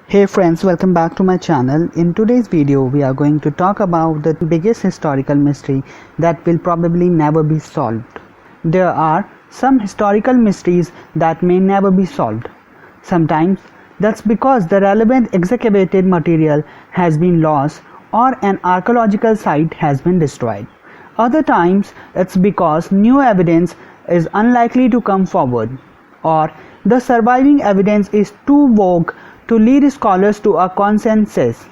Hey friends, welcome back to my channel. In today's video, we are going to talk about the biggest historical mystery that will probably never be solved. There are some historical mysteries that may never be solved. Sometimes that's because the relevant excavated material has been lost or an archaeological site has been destroyed. Other times it's because new evidence is unlikely to come forward, or the surviving evidence is too vague to lead scholars to a consensus.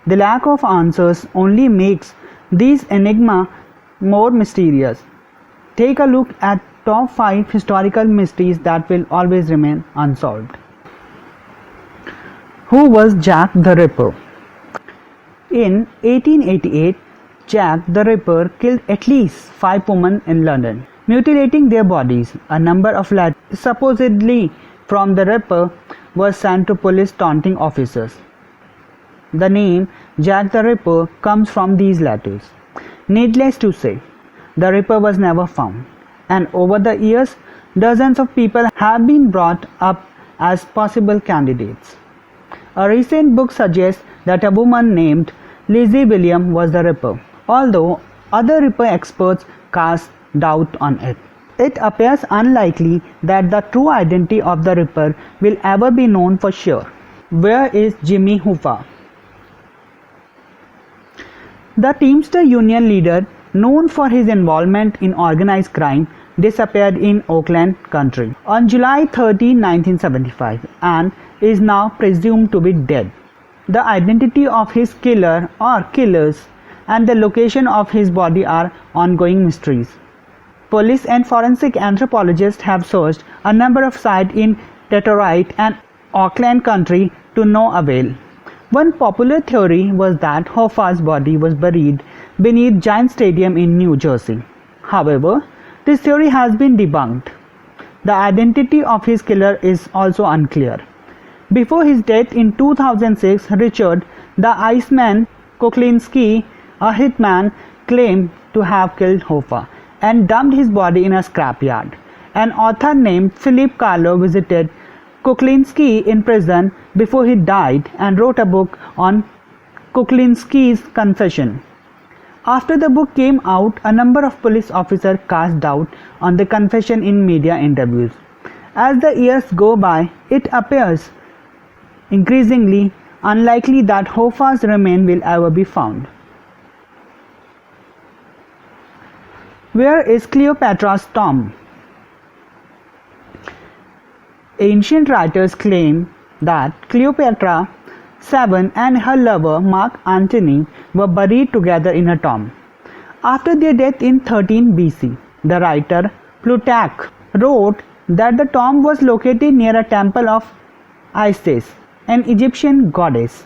The lack of answers only makes these enigmas more mysterious. Take a look at top 5 historical mysteries that will always remain unsolved. Who was Jack the Ripper? In 1888, Jack the Ripper killed at least 5 women in London, mutilating their bodies. A number of letters supposedly from the Ripper was sent to police taunting officers. The name Jack the Ripper comes from these letters. Needless to say, the Ripper was never found, and over the years, dozens of people have been brought up as possible candidates. A recent book suggests that a woman named Lizzie Williams was the Ripper, although other Ripper experts cast doubt on it. It appears unlikely that the true identity of the Ripper will ever be known for sure. Where is Jimmy Hoffa? The Teamster Union leader, known for his involvement in organized crime, disappeared in Oakland County on July 13, 1975 and is now presumed to be dead. The identity of his killer or killers and the location of his body are ongoing mysteries. Police and forensic anthropologists have searched a number of sites in Detroit and Oakland County to no avail. One popular theory was that Hoffa's body was buried beneath Giant Stadium in New Jersey. However, this theory has been debunked. The identity of his killer is also unclear. Before his death in 2006, Richard the Iceman Kuklinski, a hitman, claimed to have killed Hoffa and dumped his body in a scrapyard. An author named Philip Kahlo visited Kuklinski in prison before he died and wrote a book on Kuklinski's confession. After the book came out, a number of police officers cast doubt on the confession in media interviews. As the years go by, it appears increasingly unlikely that Hoffa's remains will ever be found. Where is Cleopatra's tomb? Ancient writers claim that Cleopatra VII and her lover Mark Antony were buried together in a tomb. After their death in 13 BC, the writer Plutarch wrote that the tomb was located near a temple of Isis, an Egyptian goddess,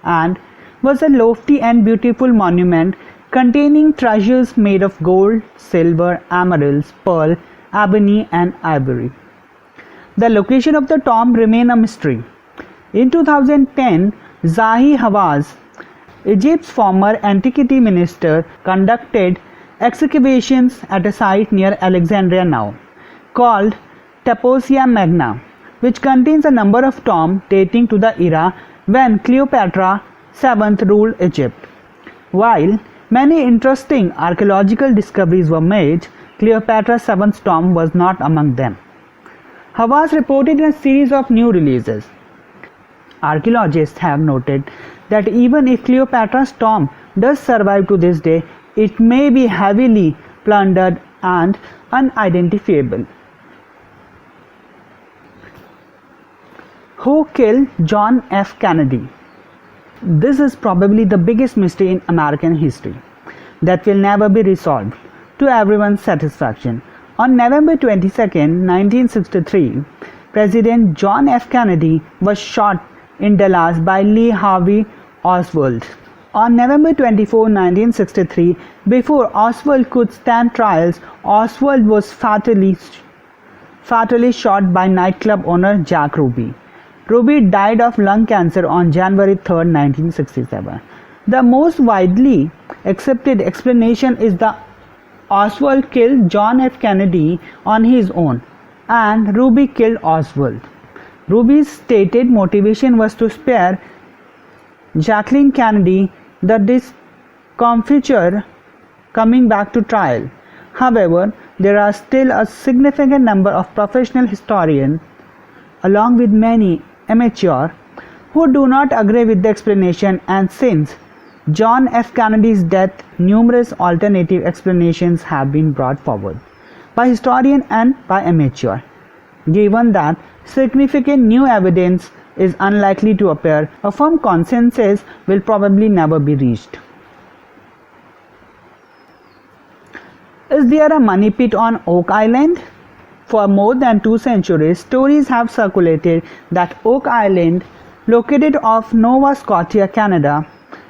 and was a lofty and beautiful monument containing treasures made of gold, silver, emeralds, pearl, ebony, and ivory. The location of the tomb remains a mystery. In 2010, Zahi Hawass, Egypt's former antiquity minister, conducted excavations at a site near Alexandria now, called Taposia Magna, which contains a number of tombs dating to the era when Cleopatra VII ruled Egypt. While many interesting archaeological discoveries were made, Cleopatra VII's tomb was not among them. Hawass reported in a series of new releases. Archaeologists have noted that even if Cleopatra's tomb does survive to this day, it may be heavily plundered and unidentifiable. Who killed John F. Kennedy? This is probably the biggest mystery in American history that will never be resolved to everyone's satisfaction. On November 22, 1963, President John F. Kennedy was shot in Dallas by Lee Harvey Oswald. On November 24, 1963, before Oswald could stand trials, Oswald was fatally shot by nightclub owner Jack Ruby. Ruby died of lung cancer on January 3, 1967. The most widely accepted explanation is that Oswald killed John F. Kennedy on his own and Ruby killed Oswald. Ruby's stated motivation was to spare Jacqueline Kennedy the discomfiture coming back to trial. However, there are still a significant number of professional historians, along with many amateur, who do not agree with the explanation, and since John F. Kennedy's death, numerous alternative explanations have been brought forward by historians and by amateur. Given that significant new evidence is unlikely to appear, a firm consensus will probably never be reached. Is there a money pit on Oak Island? For more than 2 centuries, stories have circulated that Oak Island, located off Nova Scotia, Canada,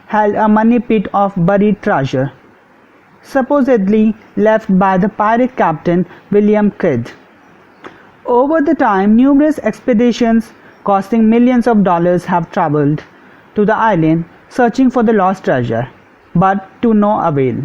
held a money pit of buried treasure, supposedly left by the pirate captain William Kidd. Over the time, numerous expeditions costing millions of dollars have traveled to the island searching for the lost treasure, but to no avail.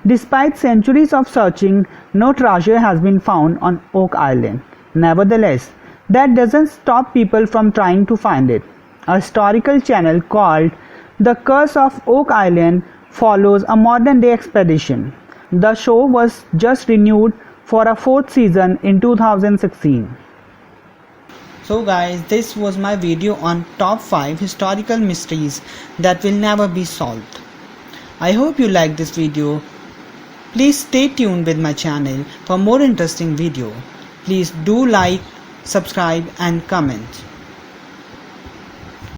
Despite centuries of searching, no treasure has been found on Oak Island. Nevertheless, that doesn't stop people from trying to find it. A historical channel called The Curse of Oak Island follows a modern-day expedition. The show was just renewed for a 4th season in 2016. So guys, this was my video on top 5 historical mysteries that will never be solved. I hope you liked this video. Please stay tuned with my channel for more interesting video. Please do like, subscribe and comment.